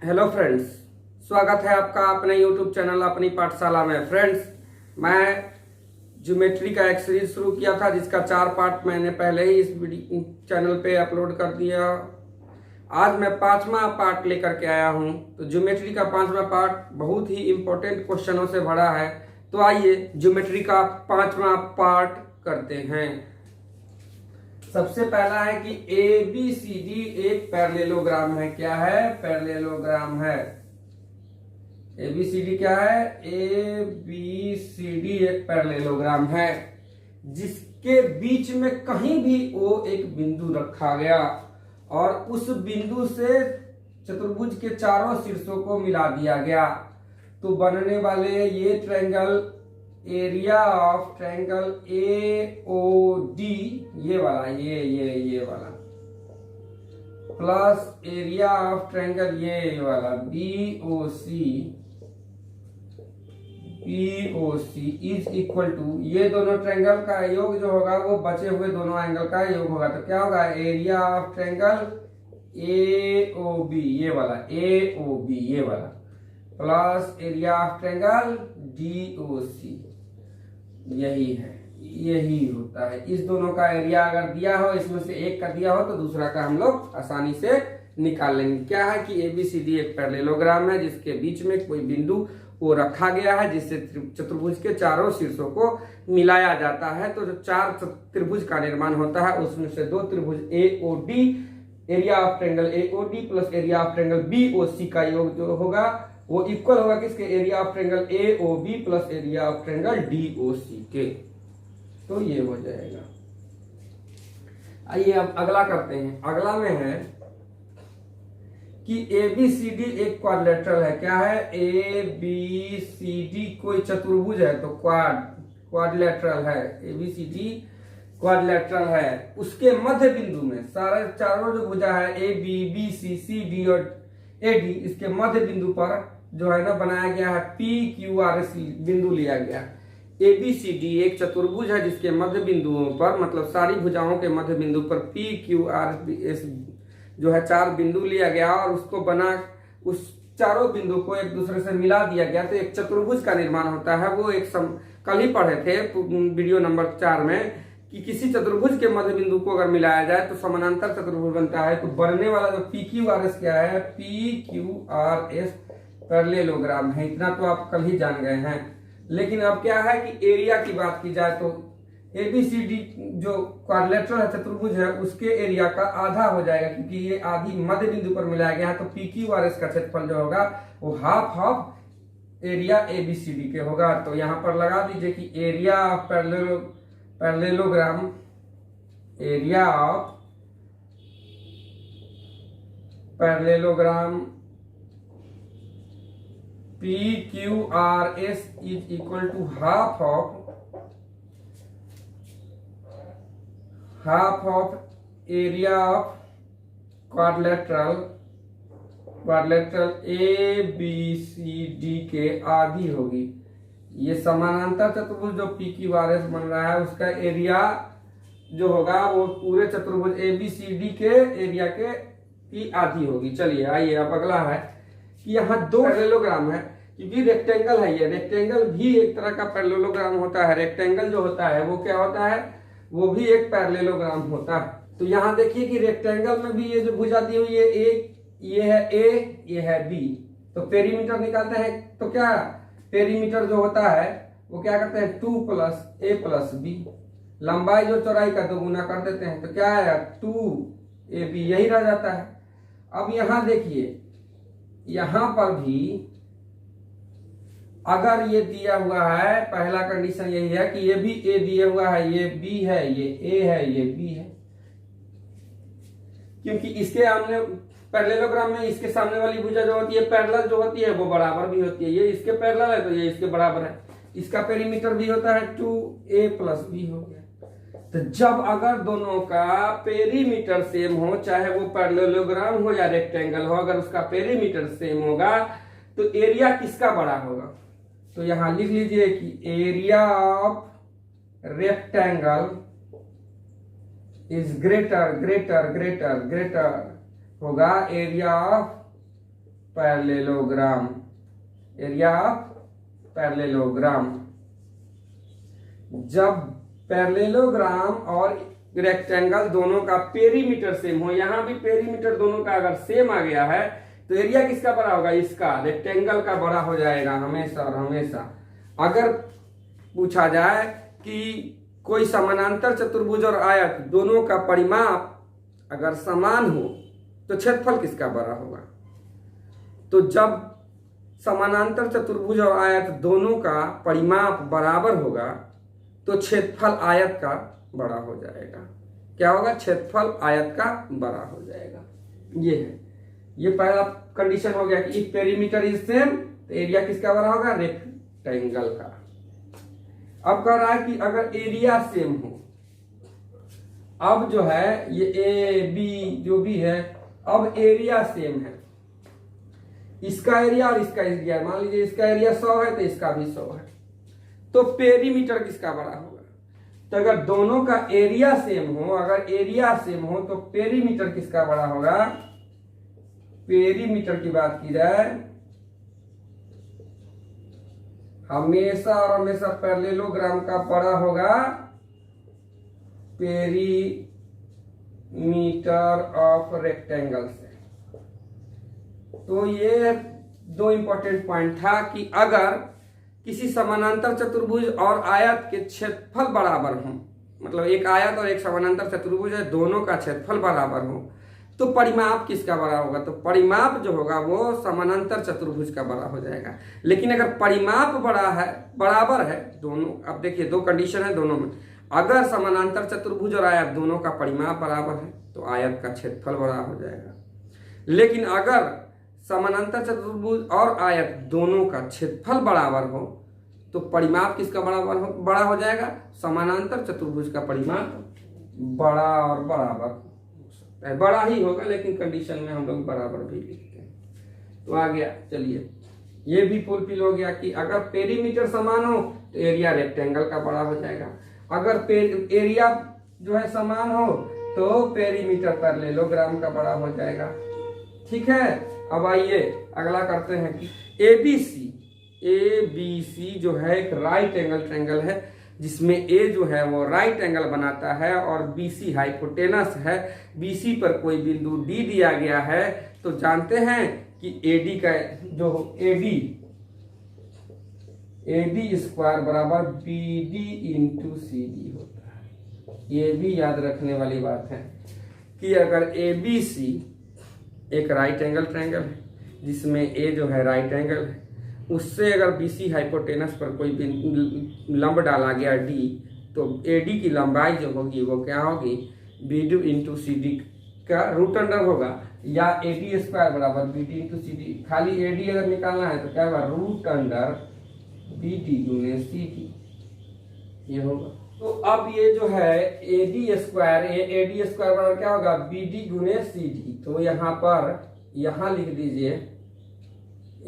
Hello friends, स्वागत है आपका अपने यूट्यूब चैनल अपनी पाठशाला में। फ्रेंड्स, मैं ज्योमेट्री का एक सीरीज शुरू किया था जिसका 4 पार्ट मैंने पहले ही इस चैनल पे अपलोड कर दिया। आज मैं 5वां पार्ट लेकर के आया हूं। तो ज्योमेट्री का 5वां पार्ट बहुत ही इम्पोर्टेंट क्वेश्चनों से भरा है। तो आइए ज्योमेट्री का 5वां पार्ट करते हैं। सबसे पहला है कि ए बी सी डी एक पैरेललोग्राम है। क्या है? पैरेललोग्राम है। ए बी सी डी क्या है? ए बी सी डी एक पैरेललोग्राम है जिसके बीच में कहीं भी वो एक बिंदु रखा गया और उस बिंदु से चतुर्भुज के चारों शीर्षों को मिला दिया गया तो बनने वाले ये triangle, area of triangle A O D, ये वाला, ये वाला, प्लस एरिया ऑफ ट्रायंगल ये वाला B O C is equal to, ये दोनों ट्रायंगल का योग जो होगा वो बचे हुए दोनों एंगल का योग होगा। तो क्या होगा? Area of triangle A O B, ये वाला ए ओ बी, ये वाला, plus area of triangle D O C, यही है, यही होता है। इस दोनों का एरिया अगर दिया हो, इसमें से एक का दिया हो तो दूसरा का हम लोग आसानी से निकाल लेंगे। क्या है कि एबीसीडी एक पैरेललोग्राम है जिसके बीच में कोई बिंदु वो रखा गया है जिससे चतुर्भुज के चारों शीर्षों को मिलाया जाता है। तो जो 4 त्रिभुज का निर्माण होता है उसमें से 2 त्रिभुज A O D, area of triangle A O D plus area of triangle B O C का योग जो होगा वो इक्वल होगा किसके? Area of triangle A O B plus area of triangle D O C के। तो ये हो जाएगा। आइए अब अगला करते हैं। अगला में है कि ए बी सी डी एक क्वाड्रिलेटरल है। क्या है? ए बी सी डी कोई चतुर्भुज है तो क्वाड्रिलेटरल है। A B C D quadrilateral है। उसके मध्य बिंदु में सारे चारों जो भुजा है A B B C C D और ए डी, इसके मध्य बिंदु पर जो है ना बनाया गया है पी क्यू आर एस बिंदु लिया गया। ए बी सी डी एक चतुर्भुज है जिसके मध्य बिंदुओं पर, मतलब सारी भुजाओं के मध्य बिंदु पर पी क्यू आर एस जो है 4 बिंदु लिया गया और उसको बना, उस चारों बिंदु को एक दूसरे से मिला दिया गया तो एक चतुर्भुज का निर्माण होता है। वो एक कल ही पढ़े थे वीडियो नंबर 4 में कि किसी चतुर्भुज के मध्य बिंदु को अगर मिलाया जाए तो समानांतर चतुर्भुज बनता है। तो बनने वाला जो पी क्यू आर एस क्या है? P Q R S parallelogram है। इतना तो आप कल ही जान गए हैं। लेकिन अब क्या है कि एरिया की बात की जाए तो एबीसीडी जो क्वाड्रिलेटरल चतुर्भुज है उसके एरिया का आधा हो जाएगा क्योंकि ये आधी मध्य बिंदु पर मिलाया गया है। तो पी क्यू आर एस का क्षेत्रफल जो होगा वो हाफ एरिया एबीसीडी के होगा। तो यहाँ पर लगा दीजिए कि area of parallelogram, area of parallelogram P Q R S is equal to half of area of quadrilateral A B C D के आधी होगी। ये समानांतर चतुर्भुज जो पी क्यू आर एस बन रहा है उसका एरिया जो होगा वो पूरे चतुर्भुज ए बी सी डी के एरिया के की आधी होगी। चलिए आइए अब अगला है कि यहाँ 2 पैरेललोग्राम है क्योंकि रेक्टेंगल है। ये रेक्टेंगल भी एक तरह का पैरेललोग्राम होता है। रेक्टेंगल जो होता है वो क्या होता है? वो भी एक पैरेललोग्राम होता है। तो यहाँ देखिए कि रेक्टेंगल में भी ये जो भुजा दी हुई है ये है ए, ये है बी। तो पेरीमीटर निकालते हैं तो क्या पेरीमीटर जो होता है वो क्या करते हैं? 2 प्लस ए प्लस बी। लंबाई जो चौड़ाई का 2 गुना कर देते हैं तो क्या आया? 2 ए बी, यही रह जाता है। अब यहाँ देखिए, यहां पर भी अगर ये दिया हुआ है, पहला कंडीशन यही है कि ये भी ए दिया हुआ है, ये बी है, ये ए है, ये बी है, क्योंकि इसके सामने पैरेललोग्राम में इसके सामने वाली भुजा जो होती है पैरेलल जो होती है वो बराबर भी होती है। ये इसके पैरेलल है तो ये इसके बराबर है। इसका पेरीमीटर भी होता है 2a प्लस बी हो गया। तो जब अगर दोनों का पेरीमीटर सेम हो, चाहे वो पैरेललोग्राम हो या रेक्टेंगल हो, अगर उसका पेरीमीटर सेम होगा तो एरिया किसका बड़ा होगा? तो यहां लिख लीजिए कि area of rectangle is greater होगा area of parallelogram, area of parallelogram. जब पैरेललोग्राम और रेक्टेंगल दोनों का पेरीमीटर सेम हो, यहां भी पेरीमीटर दोनों का अगर सेम आ गया है तो एरिया किसका बड़ा होगा? इसका, रेक्टेंगल का बड़ा हो जाएगा हमेशा और हमेशा। अगर पूछा जाए कि कोई समानांतर चतुर्भुज और आयत दोनों का परिमाप अगर समान हो तो क्षेत्रफल किसका बड़ा होगा? तो जब समानांतर चतुर्भुज और आयत दोनों का परिमाप बराबर होगा तो क्षेत्रफल आयत का बड़ा हो जाएगा। क्या होगा? क्षेत्रफल आयत का बड़ा हो जाएगा। ये है, ये पहला कंडीशन हो गया कि इफ पेरीमीटर इज सेम तो एरिया किसका बड़ा होगा? रेक्टेंगल का। अब कह रहा है कि अगर एरिया सेम हो, अब जो है ये ए बी जो भी है, अब एरिया सेम है, इसका एरिया और इसका एरिया, मान लीजिए इसका एरिया 100 है तो इसका भी 100 है, तो पेरीमीटर किसका बड़ा होगा? तो अगर दोनों का एरिया सेम हो, अगर एरिया सेम हो तो पेरीमीटर किसका बड़ा होगा? पेरीमीटर की बात की जाए हमेशा और हमेशा पैरेललोग्राम का बड़ा होगा पेरीमीटर ऑफ रेक्टेंगल से। तो ये दो इंपॉर्टेंट पॉइंट था कि अगर किसी समानांतर चतुर्भुज और आयत के क्षेत्रफल बराबर हो, मतलब एक आयत और एक समानांतर चतुर्भुज है, दोनों का क्षेत्रफल बराबर हो, तो परिमाप किसका बड़ा होगा? तो परिमाप जो होगा वो समानांतर चतुर्भुज का बड़ा हो जाएगा। लेकिन अगर परिमाप बड़ा है, बराबर है दोनों, अब देखिए दो कंडीशन है दोनों में, अगर समानांतर चतुर्भुज और आयत दोनों का परिमाप बराबर है तो आयत का क्षेत्रफल बड़ा हो जाएगा। लेकिन अगर समानांतर चतुर्भुज और आयत दोनों का क्षेत्रफल बराबर हो तो परिमाप किसका बड़ा हो जाएगा? समानांतर चतुर्भुज का परिमाप बड़ा और बराबर, बड़ा ही होगा, लेकिन कंडीशन में हम लोग बराबर भी लिखते हैं। तो आ गया, चलिए ये भी फुलफिल हो गया कि अगर पेरीमीटर समान हो तो एरिया रेक्टेंगल का बड़ा हो जाएगा, अगर एरिया जो है समान हो तो पेरीमीटर पैरेललोग्राम का बड़ा हो जाएगा। ठीक है, अब आइए अगला करते हैं कि ABC जो है एक राइट एंगल ट्रायंगल है, जिसमें ए जो है वो राइट एंगल बनाता है और BC हाइपोटेनस है। BC पर कोई बिंदु D दिया गया है, तो जानते हैं कि AD का जो AD स्क्वायर बराबर BD इंटू CD होता है। ये भी याद रखने वाली बात है कि अगर ABC एक राइट एंगल ट्रायंगल है जिसमें A जो है राइट एंगल है, उससे अगर BC हाइपोटेनस पर कोई लंब डाला गया D, तो AD की लंबाई जो होगी वो क्या होगी? BD इंटू CD का रूट अंडर होगा, या AD स्क्वायर बराबर BD इंटू CD। खाली AD अगर निकालना है तो क्या होगा? रूट अंडर BD गुने CD ये होगा। तो अब ये जो है AD स्क्वायर बराबर क्या होगा? BD गुने CD। तो यहाँ लिख दीजिए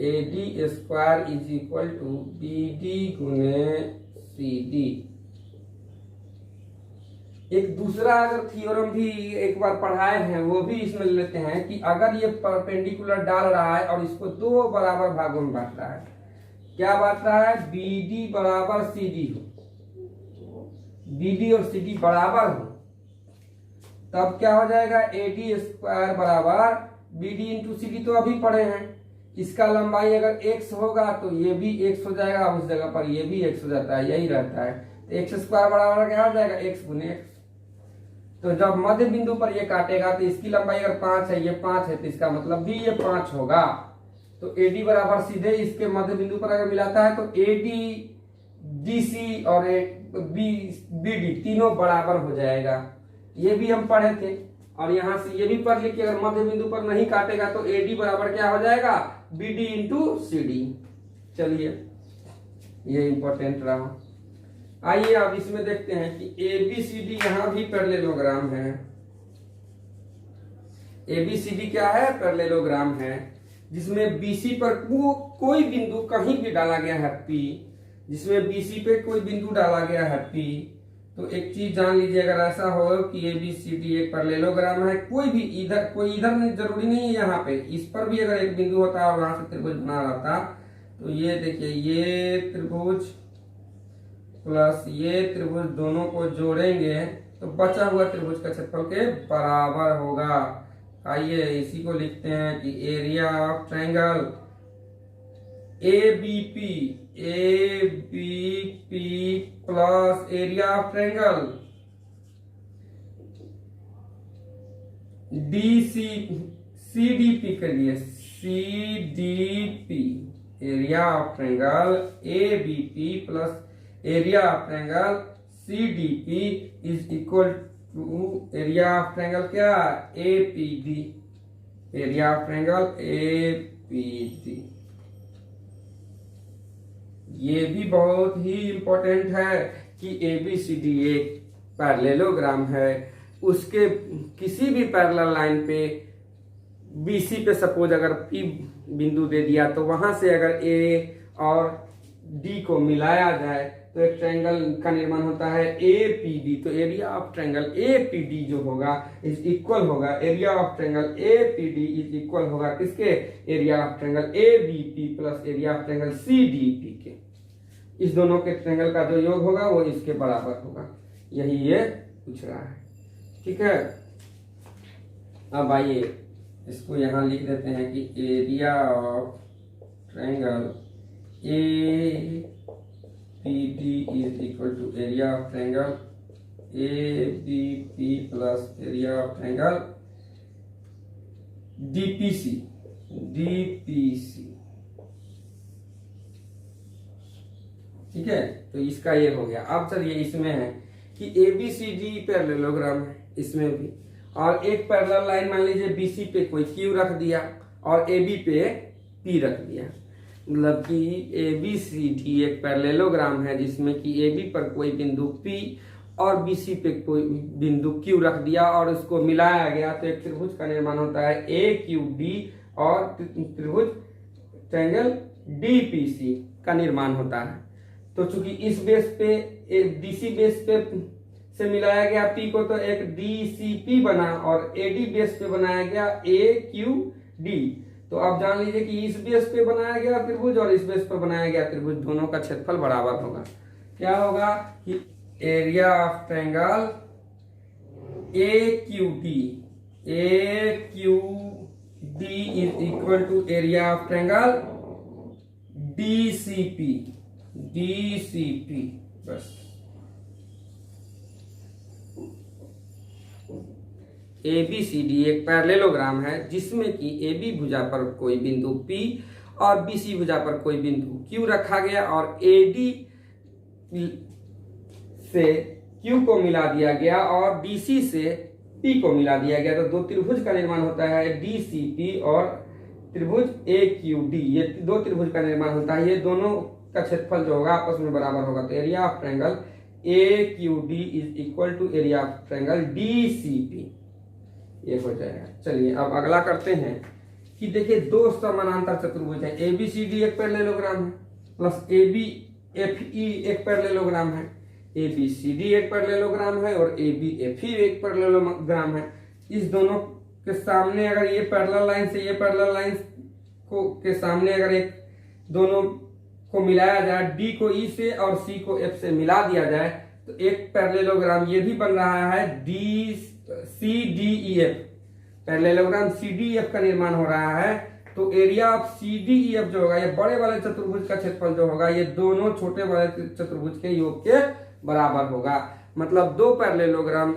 AD square is equal to BD गुने CD। एक दूसरा अगर थियोरम भी एक बार पढ़ाए हैं वो भी इसमें लेते हैं कि अगर ये परपेंडिकुलर डाल रहा है और इसको दो बराबर भागों में बांट रहा है, क्या बांट रहा है? BD बराबर CD हो, BD और CD बराबर हो, तब क्या हो जाएगा? AD स्क्वायर बराबर BD इंटू CD। तो अभी पढ़े हैं, इसका लंबाई अगर x होगा तो ये भी x हो जाएगा, उस जगह पर ये भी x हो जाता है, यही रहता है। तो x स्क्वायर बराबर क्या हो जाएगा? x गुने x। तो जब मध्य बिंदु पर ये काटेगा तो इसकी लंबाई अगर 5 है, ये 5 है, तो इसका मतलब भी ये 5 होगा। तो AD बराबर सीधे इसके मध्य बिंदु पर अगर मिलाता है तो AD DC और BD तीनों बराबर हो जाएगा। ये भी हम पढ़े थे, और यहां से ये भी पढ़ ली कि अगर मध्य बिंदु पर नहीं काटेगा तो AD बराबर क्या हो जाएगा? BD into CD। चलिए ये इंपॉर्टेंट रहा। आइए अब इसमें देखते हैं कि ABCD यहां भी पैरेललोग्राम है। ABCD क्या है? पैरेललोग्राम है, जिसमें BC पर कोई बिंदु कहीं भी डाला गया है P, जिसमें BC पे कोई बिंदु डाला गया है P, तो एक चीज जान लीजिए, अगर ऐसा हो कि ए बी सी डी एक पैरेललोग्राम है, कोई इधर नहीं, जरूरी नहीं है यहाँ पे, इस पर भी अगर एक बिंदु होता और वहां से त्रिभुज बना रहता, तो ये देखिए ये त्रिभुज प्लस ये त्रिभुज दोनों को जोड़ेंगे तो बचा हुआ त्रिभुज का क्षेत्रफल के बराबर होगा। आइए इसी को लिखते हैं कि area of triangle A B P plus area of triangle C D P के लिए C D P, area of triangle A B P plus area of triangle C D P is equal to area of triangle क्या, A P D, area of triangle A P D. ये भी बहुत ही important है कि A B C D एक parallelogram है, उसके किसी भी पैरेलल लाइन पे बीसी पे सपोज अगर पी बिंदु दे दिया तो वहां से अगर ए और डी को मिलाया जाए तो एक ट्रायंगल का निर्माण होता है ए पी डी। तो area of triangle A P D जो होगा इज इक्वल होगा, area of triangle A P D is equal होगा किसके, area of triangle A B P plus area of triangle C D P के। इस दोनों के ट्रायंगल का जो योग होगा वो इसके बराबर होगा, यही ये पूछ रहा है। ठीक है, अब आइए इसको यहां लिख देते हैं कि area of triangle A P D is equal to area of triangle A B P plus area of triangle DPC. ठीक है, तो इसका ये हो गया। अब चलिए इसमें है कि A B C D parallelogram है, इसमें भी, और एक पैरेलल लाइन मान लीजिए बीसी पे कोई क्यू रख दिया और ए बी पे पी रख दिया, मतलब कि ए बी सी डी एक पैरेललोग्राम है जिसमें कि ए बी पर कोई बिंदु पी और बी सी पे कोई बिंदु क्यू रख दिया और उसको मिलाया गया तो एक त्रिभुज का निर्माण होता है ए क्यू डी और त्रिभुज ट्रायंगल डी पी सी का निर्माण होता है। तो चूंकि इस बेस पे डीसी बेस पे से मिलाया गया पी को तो एक डीसीपी बना और एडी बेस पे बनाया गया ए क्यू डी। तो आप जान लीजिए कि इस बेस पे बनाया गया त्रिभुज और इस बेस पर बनाया गया त्रिभुज दोनों का क्षेत्रफल बराबर होगा। क्या होगा कि area of triangle A Q D is equal to area of triangle DCP. बस ए बी सी डी एक पैरेललोग्राम है जिसमें कि ए बी भुजा पर कोई बिंदु P और बी सी भुजा पर कोई बिंदु Q रखा गया और ए डी से Q को मिला दिया गया और डी सी से P को मिला दिया गया, तो दो त्रिभुज का निर्माण होता है डी सी पी और त्रिभुज ए क्यू डी, ये दो त्रिभुज का निर्माण होता है। ये दोनों का क्षेत्रफल जो होगा आपस में बराबर होगा, तो area of triangle A Q D is equal to area of triangle D C P, ये हो जाएगा। चलिए अब अगला करते हैं कि देखिए दो समानांतर चतुर्भुज है, ए बी सी डी एक पैरेललोग्राम है plus A B F E एक पैरेललोग्राम है, ए बी सी डी एक पैरेललोग्राम है और ए बी एफ ई एक पैरेललोग्राम है। इस दोनों के सामने अगर ये पैरेलल लाइन से ये पैरेलल लाइन को के सामने अगर एक दोनों को मिलाया जाए, डी को ई से और सी को एफ से मिला दिया जाए तो एक पैरेललोग्राम ये भी बन रहा है D C D E F, parallelogram C D F का निर्माण हो रहा है। तो area of C D E F जो होगा ये बड़े वाले चतुर्भुज का क्षेत्रफल जो होगा ये दोनों छोटे वाले चतुर्भुज के योग के बराबर होगा। मतलब दो parallelogram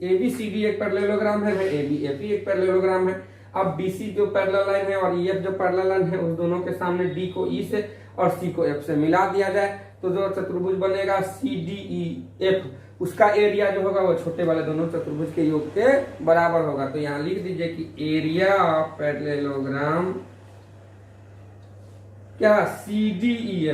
A B C D एक पैरेललोग्राम है, ए बी एफ ई एक पैरेललोग्राम है। अब बी सी जो पैरेलल लाइन है और ई एफ जो पैरेलल लाइन है उस दोनों के सामने डी को ई से और सी को एफ से मिला दिया जाए तो जो चतुर्भुज बनेगा सी डी ई एफ, उसका एरिया जो होगा वो छोटे वाले दोनों चतुर्भुज के योग के बराबर होगा। तो यहां लिख दीजिए कि एरिया ऑफ पैरेललोग्राम क्या C D E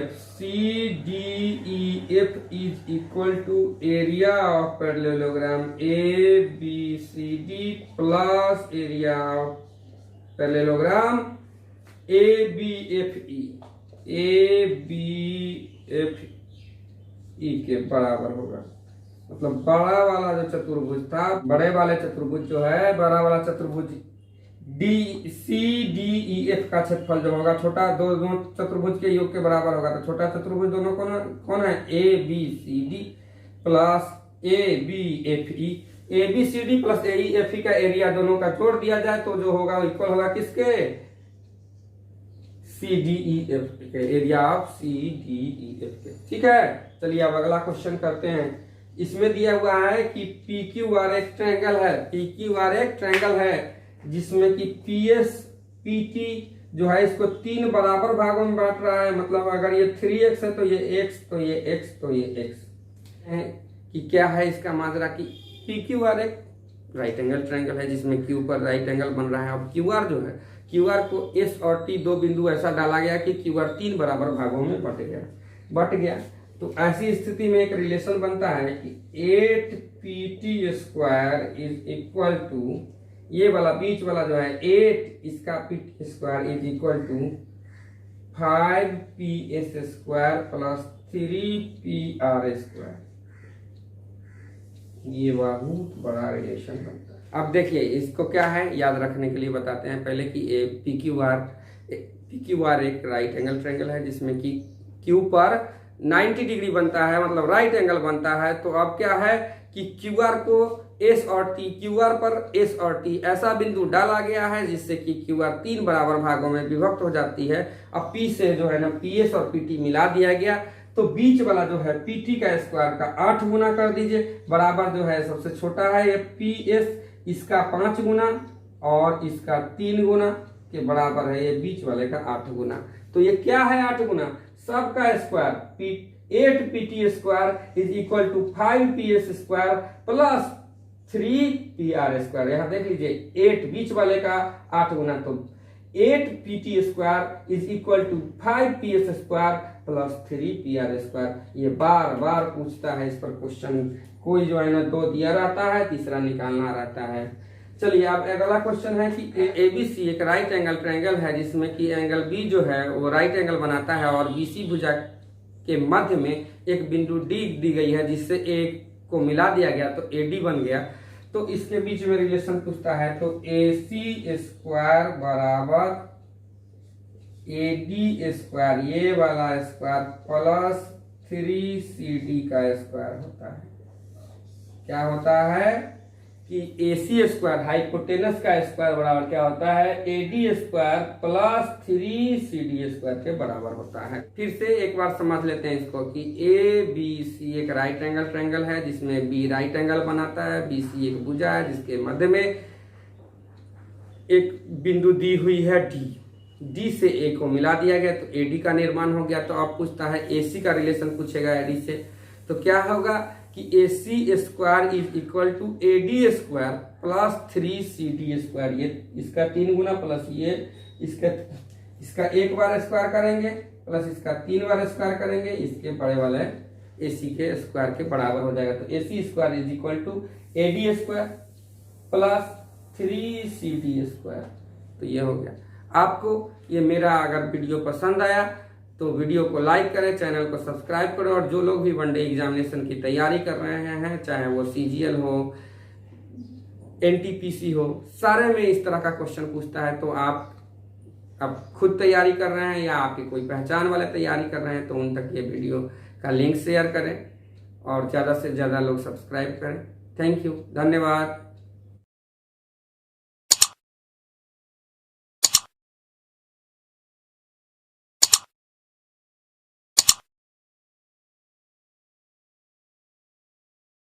F is equal to area of parallelogram A B C D plus area of parallelogram A B F E के बराबर होगा। मतलब बड़ा वाला जो चतुर्भुज था, बड़े वाले चतुर्भुज जो है, बड़ा वाला चतुर्भुज D C D E F का क्षेत्रफल जो होगा छोटा दोनों चतुर्भुज के योग के बराबर होगा। तो छोटा चतुर्भुज दोनों कौन है, A B C D plus A B F E. A B C D plus A E F E का एरिया दोनों का जोड़ दिया जाए तो जो होगा इक्वल होगा किसके, सी डी ई एफ के, area of C D E F के। ठीक है, चलिए अब अगला क्वेश्चन करते हैं। इसमें दिया हुआ है कि पी क्यू आर एक ट्रायंगल है, पी क्यू आर एक ट्रायंगल है जिसमें कि पी एस पी टी जो है इसको 3 बराबर भागों में बांट रहा है। मतलब अगर ये 3x है तो ये x, तो ये x, तो ये x है कि क्या है इसका माजरा कि पी क्यू आर एक राइट एंगल ट्रायंगल है जिसमें क्यू पर राइट एंगल बन रहा है। अब क्यू आर जो है, क्यू आर को एस और टी दो बिंदु ऐसा डाला गया कि क्यू आर 3 बराबर भागों में बट गया। तो ऐसी स्थिति में एक रिलेशन बनता है कि 8 P T square is equal to, ये वाला बीच वाला जो है 8 इसका P T square is equal to 5 P S square plus 3 P R square. ये बहुत बड़ा रिलेशन बनता है। अब देखिए इसको क्या है याद रखने के लिए बताते हैं पहले कि पी क्यू आर एक राइट एंगल ट्रायंगल है जिसमें कि क्यू पर 90 डिग्री बनता है, मतलब राइट एंगल बनता है। तो अब क्या है कि क्यू आर को एस और टी, क्यू आर पर एस और टी ऐसा बिंदु डाला गया है जिससे कि क्यू आर 3 बराबर भागों में विभक्त हो जाती है। अब पी से जो है ना पी एस और पी टी मिला दिया गया, तो बीच वाला जो है पी टी का स्क्वायर का 8 गुना कर दीजिए, बराबर जो है सबसे छोटा है ये पी एस, इसका 5 गुना और इसका 3 गुना के बराबर है ये बीच वाले का 8 गुना। तो ये क्या है 8 गुना, सबका square 8 P T square is equal to 5 P S square plus 3 P R square. यहाँ देख लीजिए 8 बीच वाले का 8 गुना, तो 8 P T square is equal to 5 P S square plus 3 P R square. ये बार बार पूछता है इस पर क्वेश्चन, कोई जो है ना 2 दिया रहता है, तीसरा निकालना रहता है। चलिए अब अगला क्वेश्चन है कि एबीसी एक राइट एंगल ट्रायंगल है जिसमें कि एंगल बी जो है वो राइट एंगल बनाता है और बीसी भुजा के मध्य में एक बिंदु डी दी गई है जिससे ए को मिला दिया गया तो एडी बन गया। तो इसके बीच में रिलेशन पूछता है, तो ए सी स्क्वायर बराबर ए डी स्क्वायर, ये वाला स्क्वायर प्लस 3 सी डी का स्क्वायर होता है। क्या होता है कि ए सी स्क्वायर हाइपोटेनस का स्क्वायर बराबर क्या होता है, A D square plus 3 C D square के बराबर होता है। फिर से एक बार समझ लेते हैं इसको कि ए बी सी एक राइट एंगल ट्रायंगल है जिसमें बी राइट एंगल बनाता है, बी सी एक भुजा है जिसके मध्य में एक बिंदु दी हुई है डी, डी से ए को मिला दिया गया तो ए डी का निर्माण हो गया। तो आप पूछता है ए सी का रिलेशन पूछेगा ए डी से, तो क्या होगा कि A C square is equal to A D square plus 3 C D square, ये इसका 3 गुना प्लस ये इसका एक बार स्क्वायर करेंगे प्लस इसका 3 बार स्क्वायर करेंगे, इसके बड़े वाले ए सी के स्क्वायर के बराबर हो जाएगा। तो A C square is equal to A D square plus 3 C D square. तो ये हो गया। आपको ये मेरा अगर वीडियो पसंद आया तो वीडियो को लाइक करें, चैनल को सब्सक्राइब करें, और जो लोग भी वनडे एग्जामिनेशन की तैयारी कर रहे हैं, चाहे वो सीजीएल हो, एनटीपीसी हो, सारे में इस तरह का क्वेश्चन पूछता है। तो आप खुद तैयारी कर रहे हैं या आपके कोई पहचान वाले तैयारी कर रहे हैं तो उन तक ये वीडियो का लिंक शेयर करें और ज़्यादा से ज़्यादा लोग सब्सक्राइब करें। थैंक यू, धन्यवाद।